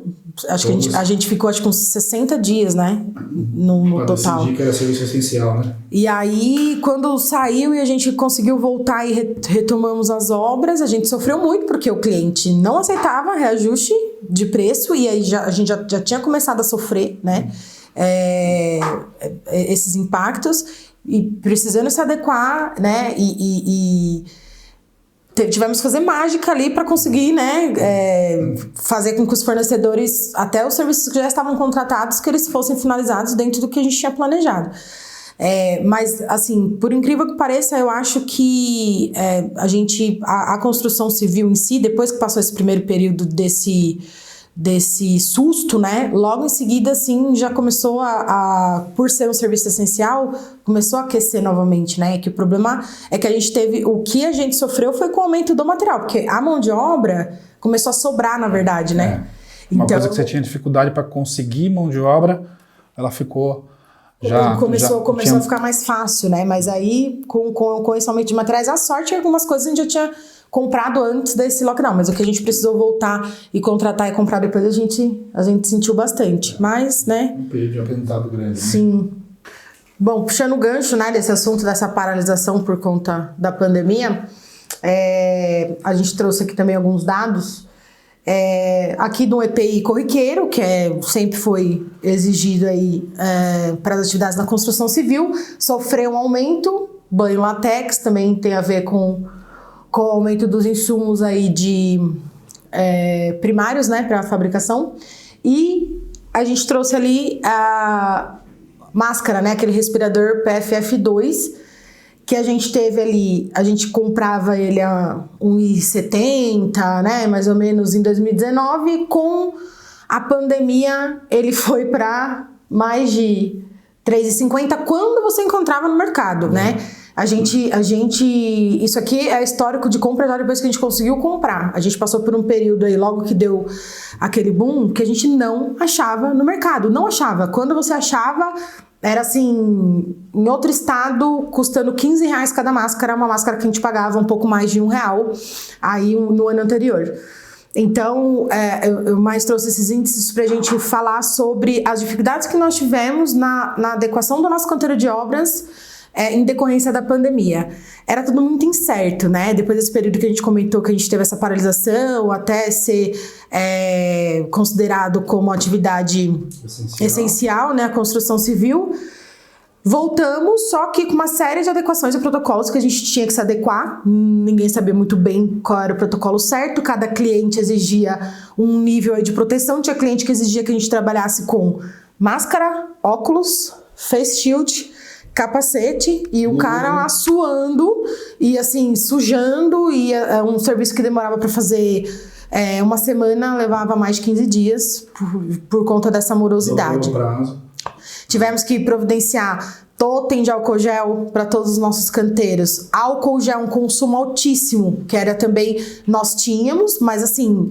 Acho que a gente ficou acho que uns 60 dias, né? No total. Decidir que era serviço essencial, né? E aí, quando saiu e a gente conseguiu voltar e retomamos as obras, a gente sofreu muito, porque o cliente não aceitava reajuste de preço, e aí a gente já tinha começado a sofrer, né? Esses impactos, e precisando se adequar, né? Tivemos que fazer mágica ali para conseguir, né, fazer com que os fornecedores, até os serviços que já estavam contratados, que eles fossem finalizados dentro do que a gente tinha planejado. Mas, assim, por incrível que pareça, eu acho que a construção civil em si, depois que passou esse primeiro período desse susto, né, logo em seguida, assim, já começou por ser um serviço essencial, começou a aquecer novamente, né, que o problema é que o que a gente sofreu foi com o aumento do material, porque a mão de obra começou a sobrar, na verdade, né. Uma coisa que você tinha dificuldade para conseguir mão de obra, ela ficou... Começou a ficar mais fácil, né, mas aí, com esse aumento de materiais, a sorte é que algumas coisas a gente já tinha comprado antes desse lockdown, mas o que a gente precisou voltar e contratar e comprar depois a gente sentiu bastante, mas, né... Um período de aprendizado grande, né? Sim. Bom, puxando o gancho, né, desse assunto, dessa paralisação por conta da pandemia, a gente trouxe aqui também alguns dados, aqui do EPI corriqueiro, que sempre foi exigido aí para as atividades na construção civil, sofreu um aumento, banho latex também tem a ver com o aumento dos insumos aí primários, né, para a fabricação. E a gente trouxe ali a máscara, né, aquele respirador PFF2, que a gente teve ali, a gente comprava ele a R$1,70, né, mais ou menos em 2019. Com a pandemia, ele foi para mais de R$3,50 quando você encontrava no mercado, né? Isso aqui é histórico de compra já depois que a gente conseguiu comprar. A gente passou por um período aí, logo que deu aquele boom, que a gente não achava no mercado. Não achava. Quando você achava, era assim, em outro estado, custando R$15 cada máscara, uma máscara que a gente pagava um pouco mais de R$1 aí no ano anterior. Então, eu mais trouxe esses índices para a gente falar sobre as dificuldades que nós tivemos na adequação do nosso canteiro de obras em decorrência da pandemia. Era tudo muito incerto, né? Depois desse período que a gente comentou que a gente teve essa paralisação, até ser considerado como atividade essencial, né? A construção civil. Voltamos, só que com uma série de adequações e protocolos que a gente tinha que se adequar. Ninguém sabia muito bem qual era o protocolo certo. Cada cliente exigia um nível aí de proteção. Tinha cliente que exigia que a gente trabalhasse com máscara, óculos, face shield, capacete, e o cara lá suando e assim, sujando, e um serviço que demorava para fazer uma semana, levava mais de 15 dias por conta dessa morosidade. Tivemos que providenciar totem de álcool gel para todos os nossos canteiros. Álcool gel, um consumo altíssimo, que era também, nós tínhamos, mas assim,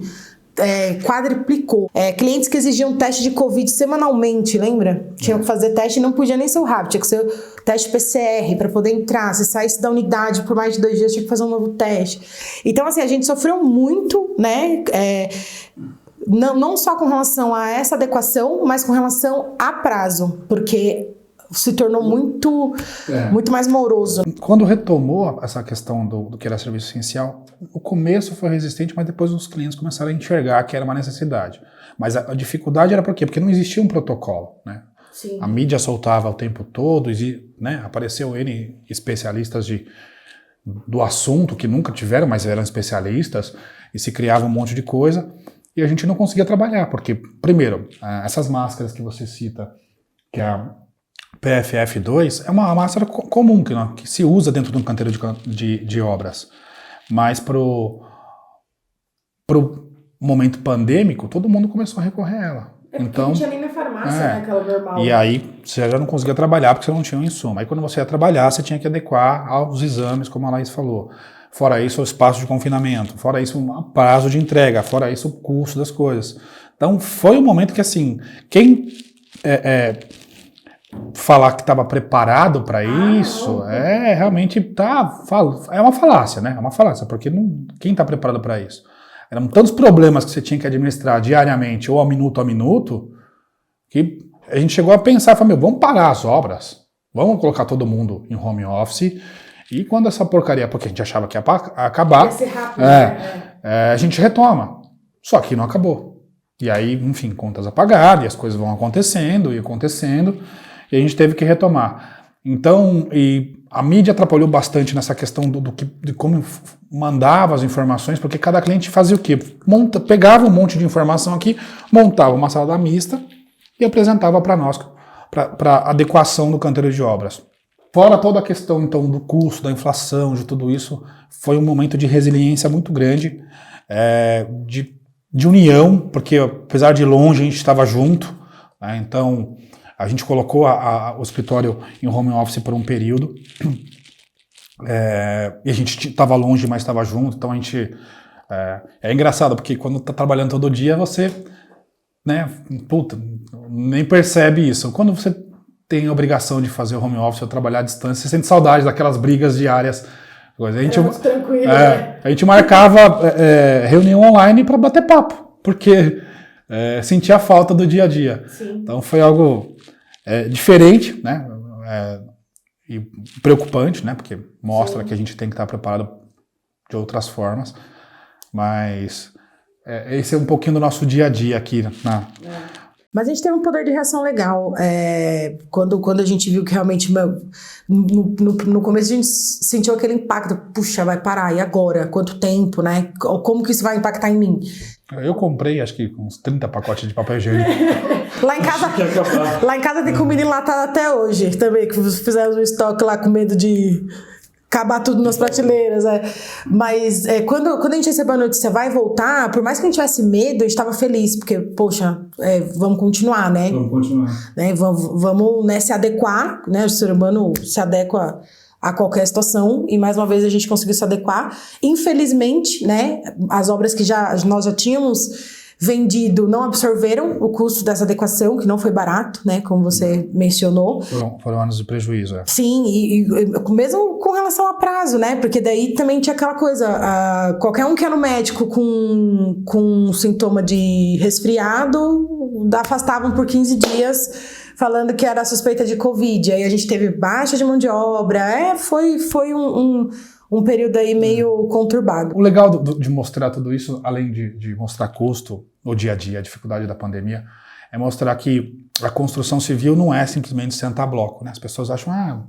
quadriplicou. Clientes que exigiam teste de Covid semanalmente, lembra? Tinham que fazer teste e não podia nem ser o rápido, tinha que ser o teste PCR para poder entrar. Se saísse da unidade por mais de 2 dias, tinha que fazer um novo teste. Então, assim, a gente sofreu muito, né? Não só com relação a essa adequação, mas com relação a prazo, porque se tornou muito mais moroso. Quando retomou essa questão do que era serviço essencial, o começo foi resistente, mas depois os clientes começaram a enxergar que era uma necessidade. Mas a dificuldade era por quê? Porque não existia um protocolo, né? Sim. A mídia soltava o tempo todo, né? Apareceu N especialistas do assunto, que nunca tiveram, mas eram especialistas, e se criava um monte de coisa, e a gente não conseguia trabalhar, porque, primeiro, essas máscaras que você cita, que é a PFF2, é uma máscara comum, que se usa dentro de um canteiro de obras, mas pro momento pandêmico, todo mundo começou a recorrer a ela. Então, não tinha nem na farmácia, né, aquela normal. E aí você já não conseguia trabalhar porque você não tinha um insumo. Aí quando você ia trabalhar, você tinha que adequar aos exames, como a Laís falou. Fora isso, o espaço de confinamento. Fora isso, o prazo de entrega. Fora isso, o custo das coisas. Então foi um momento que, assim, quem falar que estava preparado para isso, realmente é uma falácia, né? É uma falácia, porque quem está preparado para isso? Eram tantos problemas que você tinha que administrar diariamente ou a minuto, que a gente chegou a pensar, vamos parar as obras, vamos colocar todo mundo em home office, e quando essa porcaria, porque a gente achava que ia acabar, ia ser rápido, né? A gente retoma. Só que não acabou. E aí, enfim, contas a pagar, e as coisas vão acontecendo, e a gente teve que retomar. Então, a mídia atrapalhou bastante nessa questão de como mandava as informações, porque cada cliente fazia o quê? Pegava um monte de informação aqui, montava uma salada mista e apresentava para nós, para adequação do canteiro de obras. Fora toda a questão, então, do custo, da inflação, de tudo isso, foi um momento de resiliência muito grande, de união, porque apesar de longe a gente estava junto, né? Então a gente colocou o escritório em home office por um período, e a gente estava longe, mas estava junto, então a gente... É engraçado, porque quando está trabalhando todo dia, você, né, nem percebe isso. Quando você tem a obrigação de fazer o home office ou trabalhar à distância, você sente saudade daquelas brigas diárias. Tranquilo, né? A gente marcava reunião online para bater papo, porque sentia a falta do dia a dia. Sim. Então foi algo diferente, né? E preocupante, né? Porque mostra que a gente tem que estar preparado de outras formas. Mas esse é um pouquinho do nosso dia a dia aqui. Mas a gente teve um poder de reação legal. Quando a gente viu que realmente, no começo a gente sentiu aquele impacto. Puxa, vai parar, e agora? Quanto tempo, né? Como que isso vai impactar em mim? Eu comprei, acho que uns 30 pacotes de papel higiênico. Lá em casa tem comida enlatada até hoje também, que fizemos um estoque lá com medo de acabar tudo nas prateleiras. Mas quando a gente recebeu a notícia, vai voltar, por mais que a gente tivesse medo, a gente estava feliz, porque, poxa, vamos continuar, né? Vamos continuar. Né? Vamos, né, se adequar, né? O ser humano se adequa a qualquer situação, e mais uma vez a gente conseguiu se adequar. Infelizmente, né, as obras que nós já tínhamos vendido não absorveram o custo dessa adequação, que não foi barato, né, como você mencionou. Foram anos de prejuízo. Sim, e mesmo com relação a prazo, né, porque daí também tinha aquela coisa, qualquer um que era no médico com sintoma de resfriado, afastavam por 15 dias, falando que era suspeita de Covid. Aí a gente teve baixa de mão de obra. Foi um período aí meio conturbado. O legal de mostrar tudo isso, além de mostrar custo no dia a dia, a dificuldade da pandemia, é mostrar que a construção civil não é simplesmente sentar bloco, né? As pessoas acham,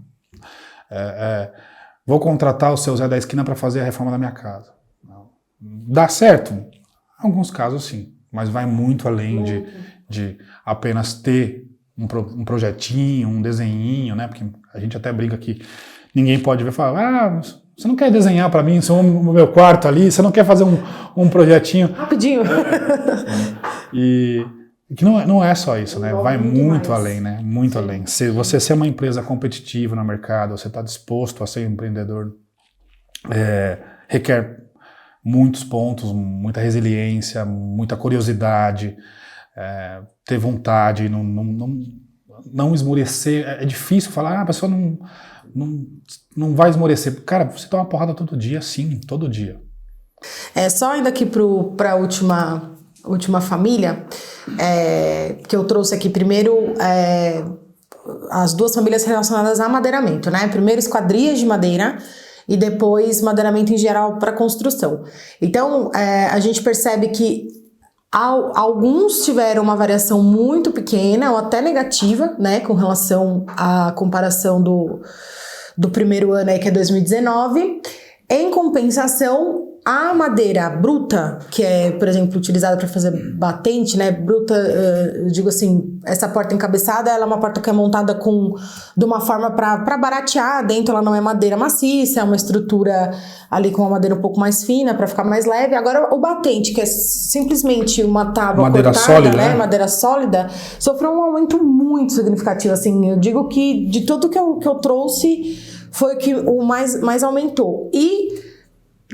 vou contratar o seu Zé da esquina para fazer a reforma da minha casa. Não. Dá certo? Em alguns casos sim, mas vai muito além de apenas ter um projetinho, um desenhinho, né? Porque a gente até brinca que ninguém pode ver e falar, você não quer desenhar para mim no meu quarto ali? Você não quer fazer um projetinho? Rapidinho. E que não é só isso, né? Vai muito além, né? Muito além. Se você ser uma empresa competitiva no mercado, você está disposto a ser um empreendedor, requer muitos pontos, muita resiliência, muita curiosidade, ter vontade, não esmorecer. É difícil falar, a pessoa não vai esmorecer. Cara, você toma uma porrada todo dia, sim, todo dia. Só indo aqui para a última família, que eu trouxe aqui primeiro, as duas famílias relacionadas a madeiramento, né? Primeiro esquadrias de madeira e depois madeiramento em geral para construção. Então, a gente percebe que alguns tiveram uma variação muito pequena ou até negativa, né, com relação à comparação do primeiro ano aí, que é 2019. Em compensação, a madeira bruta, que é, por exemplo, utilizada para fazer batente, né? Bruta, eu digo assim, essa porta encabeçada, ela é uma porta que é montada de uma forma para baratear. Dentro ela não é madeira maciça, é uma estrutura ali com uma madeira um pouco mais fina para ficar mais leve. Agora, o batente, que é simplesmente uma tábua madeira cortada, sólida, né? Madeira sólida, sofreu um aumento muito significativo. Assim, eu digo que de tudo que eu trouxe foi o que o mais aumentou. E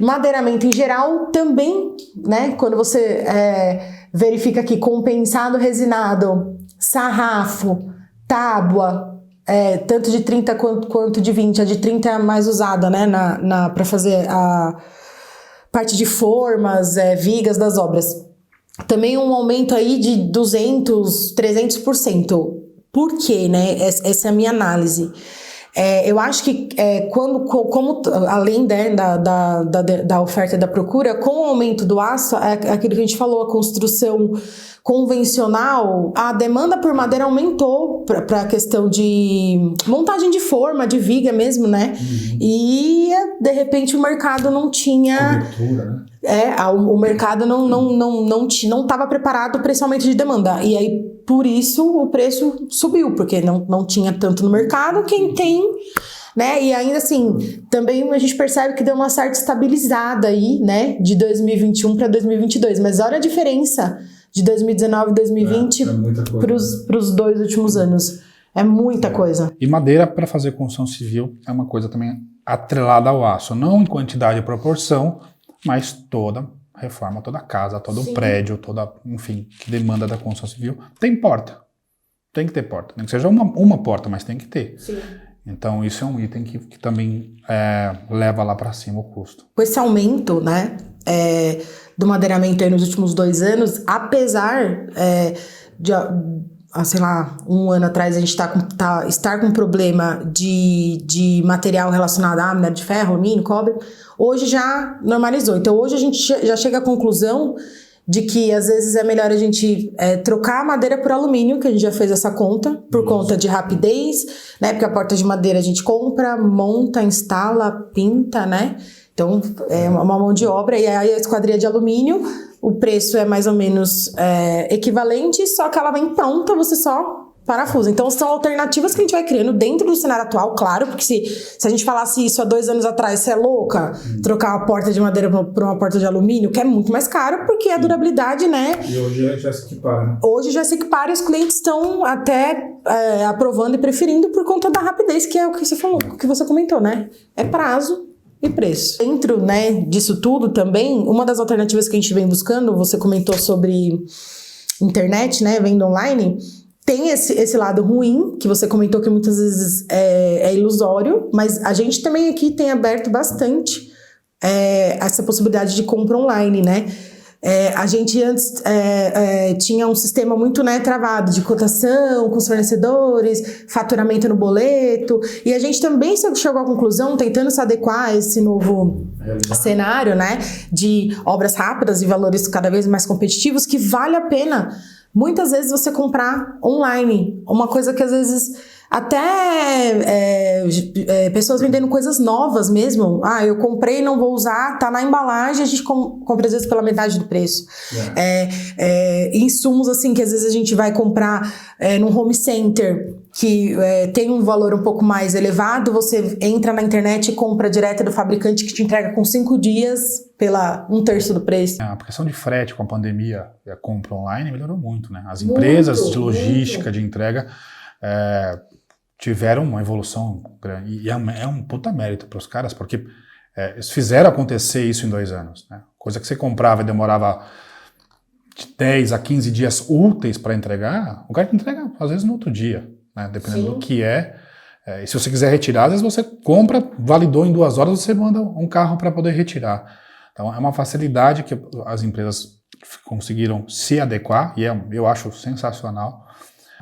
madeiramento em geral também, né? Quando você verifica aqui compensado, resinado, sarrafo, tábua, tanto de 30 quanto de 20, a de 30 é a mais usada, né? Para fazer a parte de formas, vigas das obras. Também um aumento aí de 200, 300%. Por quê, né? Essa é a minha análise. Eu acho que como além da oferta e da procura, com o aumento do aço, aquilo que a gente falou, a construção convencional, a demanda por madeira aumentou para a questão de montagem de forma, de viga mesmo, né? Uhum. E de repente o mercado não tinha cobertura, né? O mercado não estava preparado para esse aumento de demanda. E aí, por isso, o preço subiu, porque não tinha tanto no mercado. Quem tem, né? E ainda assim, também a gente percebe que deu uma certa estabilizada aí, né? De 2021 para 2022. Mas olha a diferença de 2019 e 2020 para os 2 últimos anos. É muita coisa. E madeira para fazer construção civil é uma coisa também atrelada ao aço. Não em quantidade e proporção, mas toda reforma, toda casa, todo Sim. prédio, enfim, que demanda da construção civil, tem porta. Tem que ter porta. Nem que seja uma porta, mas tem que ter. Sim. Então, isso é um item que também leva lá para cima o custo. Com esse aumento, né, do madeiramento aí nos últimos 2 anos, apesar de sei lá, 1 ano atrás a gente estar com problema de material relacionado a minério de ferro, alumínio, cobre, hoje já normalizou. Então hoje a gente já chega à conclusão de que às vezes é melhor a gente trocar a madeira por alumínio, que a gente já fez essa conta, por conta de rapidez, né? Porque a porta de madeira a gente compra, monta, instala, pinta, né? Então é uma mão de obra. E aí a esquadria de alumínio, o preço é mais ou menos equivalente, só que ela vem pronta, você só parafusa. Então são alternativas que a gente vai criando dentro do cenário atual, claro, porque se a gente falasse isso há 2 anos atrás, você é louca, trocar uma porta de madeira por uma porta de alumínio, que é muito mais caro, porque a durabilidade, né? E hoje já se equipara. Hoje já se equipara e os clientes estão até aprovando e preferindo por conta da rapidez, que é o que você falou, o que você comentou, né? É prazo e preço. Dentro, né, disso tudo também, uma das alternativas que a gente vem buscando, você comentou sobre internet, né, venda online, tem esse lado ruim, que você comentou que muitas vezes é ilusório, mas a gente também aqui tem aberto bastante essa possibilidade de compra online, né? A gente antes tinha um sistema muito, né, travado de cotação com os fornecedores, faturamento no boleto, e a gente também chegou à conclusão, tentando se adequar a esse novo cenário, né, de obras rápidas e valores cada vez mais competitivos, que vale a pena muitas vezes você comprar online, uma coisa que às vezes até pessoas vendendo coisas novas mesmo. Eu comprei, não vou usar, tá na embalagem, a gente compra às vezes pela metade do preço. Insumos assim que às vezes a gente vai comprar num home center que tem um valor um pouco mais elevado, você entra na internet e compra direto do fabricante que te entrega com 5 dias pela 1/3 do preço. A questão de frete com a pandemia e a compra online melhorou muito, né? As empresas de logística, de entrega tiveram uma evolução grande. E é um puta mérito para os caras, porque eles fizeram acontecer isso em 2 anos, né? Coisa que você comprava e demorava de 10 a 15 dias úteis para entregar, o cara te entrega às vezes no outro dia, né? Dependendo Sim. do que e se você quiser retirar, às vezes você compra, validou em 2 horas, você manda um carro para poder retirar. Então é uma facilidade que as empresas conseguiram se adequar, e eu acho sensacional.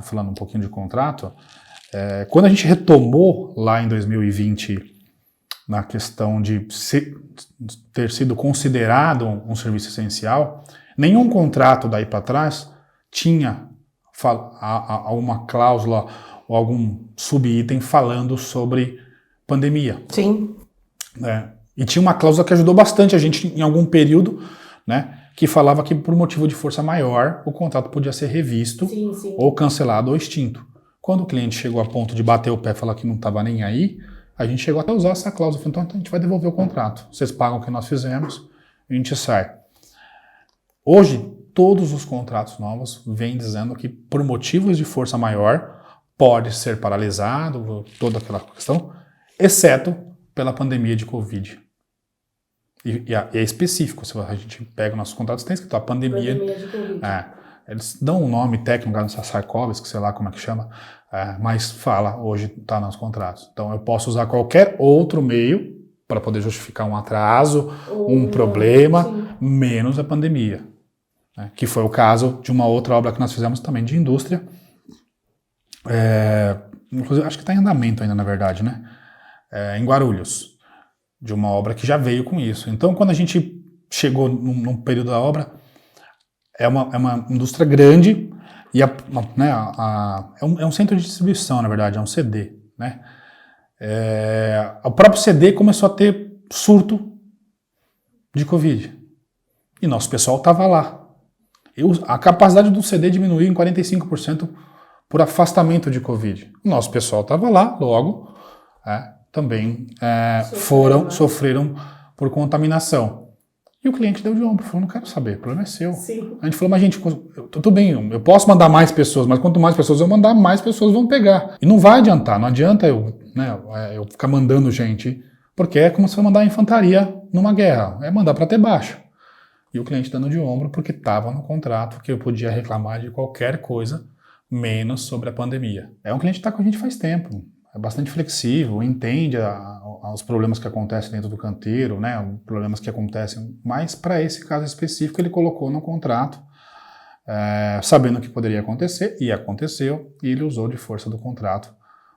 Falando um pouquinho de contrato, quando a gente retomou lá em 2020, na questão de ter sido considerado um serviço essencial, nenhum contrato daí para trás tinha alguma cláusula ou algum subitem falando sobre pandemia. Sim. E tinha uma cláusula que ajudou bastante a gente em algum período, né, que falava que por motivo de força maior o contrato podia ser revisto, ou cancelado ou extinto. Quando o cliente chegou a ponto de bater o pé e falar que não estava nem aí, a gente chegou até a usar essa cláusula. Então a gente vai devolver o contrato. Vocês pagam o que nós fizemos, a gente sai. Hoje, todos os contratos novos vêm dizendo que por motivos de força maior pode ser paralisado, toda aquela questão, exceto pela pandemia de Covid. E é específico, se a gente pega nossos contratos, tem escrito a pandemia de Covid. Eles dão um nome técnico, não sei, Sarkovski, sei lá como é que chama, mas fala, hoje está nos contratos. Então eu posso usar qualquer outro meio para poder justificar um atraso, um problema, menos a pandemia. Que foi o caso de uma outra obra que nós fizemos também de indústria. Inclusive, acho que está em andamento ainda, na verdade, né? Em Guarulhos, de uma obra que já veio com isso. Então, quando a gente chegou num período da obra, é uma indústria grande e é um centro de distribuição, na verdade, é um CD, né? O próprio CD começou a ter surto de Covid. E nosso pessoal estava lá. A capacidade do CD diminuiu em 45% por afastamento de Covid. O nosso pessoal estava lá, logo, também sofreram por contaminação. E o cliente deu de ombro, falou, não quero saber, o problema é seu. Sim. A gente falou, mas gente, tudo bem, eu posso mandar mais pessoas, mas quanto mais pessoas eu mandar, mais pessoas vão pegar. E não vai adiantar, não adianta eu ficar mandando gente, porque é como se eu mandar infantaria numa guerra, é mandar para ter baixo. E o cliente dando de ombro porque estava no contrato que eu podia reclamar de qualquer coisa, menos sobre a pandemia. É um cliente que está com a gente faz tempo, é bastante flexível, entende os problemas que acontecem dentro do canteiro, né, problemas que acontecem, mas para esse caso específico ele colocou no contrato, sabendo que poderia acontecer, e aconteceu, e ele usou de força do contrato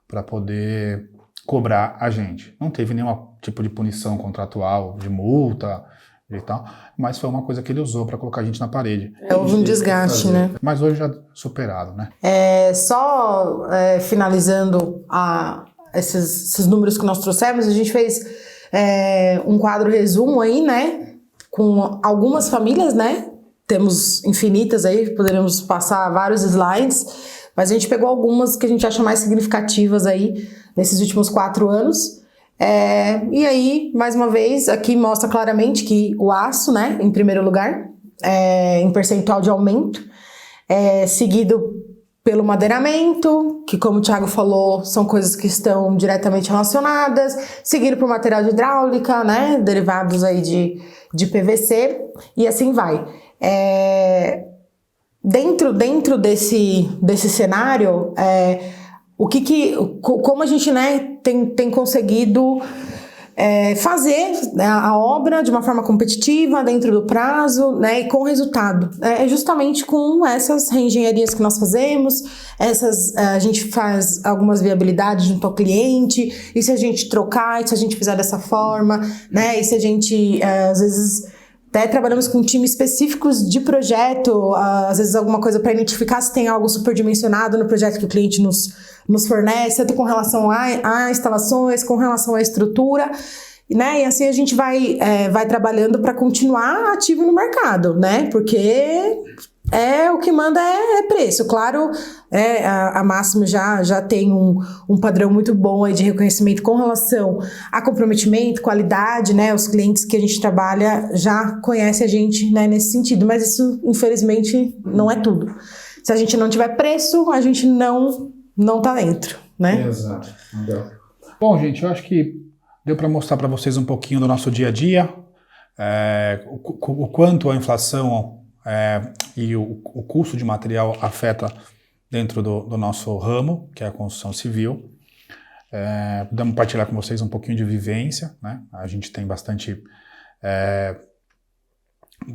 para poder cobrar a gente. Não teve nenhum tipo de punição contratual, de multa e tal, mas foi uma coisa que ele usou para colocar a gente na parede. Houve um desgaste, né? Mas hoje já superado, né? Só finalizando esses números que nós trouxemos, a gente fez um quadro resumo aí, né? Com algumas famílias, né? Temos infinitas aí, poderíamos passar vários slides, mas a gente pegou algumas que a gente acha mais significativas aí nesses últimos 4 anos. E aí, mais uma vez, aqui mostra claramente que o aço, né, em primeiro lugar, em percentual de aumento, seguido pelo madeiramento, que como o Thiago falou, são coisas que estão diretamente relacionadas, seguido por material de hidráulica, né, derivados aí de PVC, e assim vai. Dentro desse cenário, como a gente, né, tem conseguido fazer, né, a obra de uma forma competitiva, dentro do prazo, né, e com resultado. Justamente com essas reengenharias que nós fazemos, a gente faz algumas viabilidades junto ao cliente, e se a gente trocar, e se a gente fizer dessa forma, né, e se a gente, às vezes, até trabalhamos com times específicos de projeto, às vezes alguma coisa para identificar se tem algo superdimensionado no projeto que o cliente nos fornece, tanto com relação a instalações, com relação à estrutura, né? E assim a gente vai trabalhando para continuar ativo no mercado, né? Porque o que manda é preço. Claro, a Máximo já tem um padrão muito bom aí de reconhecimento com relação a comprometimento, qualidade, né? Os clientes que a gente trabalha já conhecem a gente, né, nesse sentido, mas isso, infelizmente, não é tudo. Se a gente não tiver preço, a gente não tá dentro, né? Exato. Bom, gente, eu acho que deu para mostrar para vocês um pouquinho do nosso dia a dia, o quanto a inflação e o custo de material afeta dentro do nosso ramo, que é a construção civil. Podemos partilhar com vocês um pouquinho de vivência, né? A gente tem bastante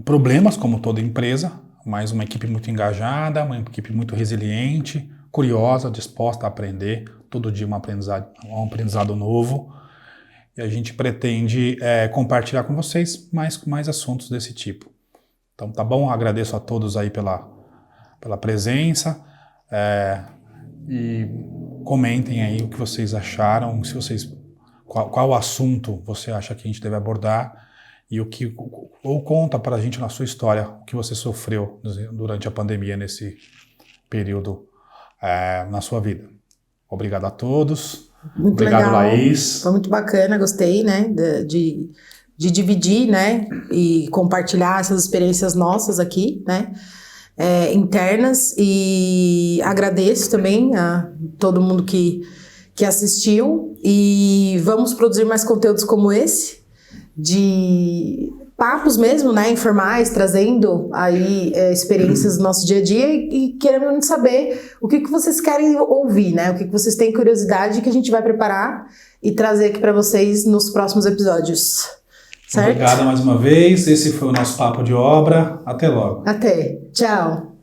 problemas, como toda empresa, mas uma equipe muito engajada, uma equipe muito resiliente, curiosa, disposta a aprender, todo dia um aprendizado novo. E a gente pretende compartilhar com vocês mais assuntos desse tipo. Então, tá bom? Agradeço a todos aí pela presença e comentem aí o que vocês acharam, se vocês qual assunto você acha que a gente deve abordar e ou conta para a gente na sua história o que você sofreu durante a pandemia nesse período na sua vida. Obrigado a todos. Muito obrigado, legal. Laís. Foi muito bacana, gostei, né, de dividir, né, e compartilhar essas experiências nossas aqui, né, internas, e agradeço também a todo mundo que assistiu, e vamos produzir mais conteúdos como esse, de papos mesmo, né, informais, trazendo aí experiências do nosso dia a dia e querendo saber o que vocês querem ouvir, né, o que vocês têm curiosidade, que a gente vai preparar e trazer aqui para vocês nos próximos episódios. Certo? Obrigado mais uma vez, esse foi o nosso Papo de Obra, até logo. Até, tchau.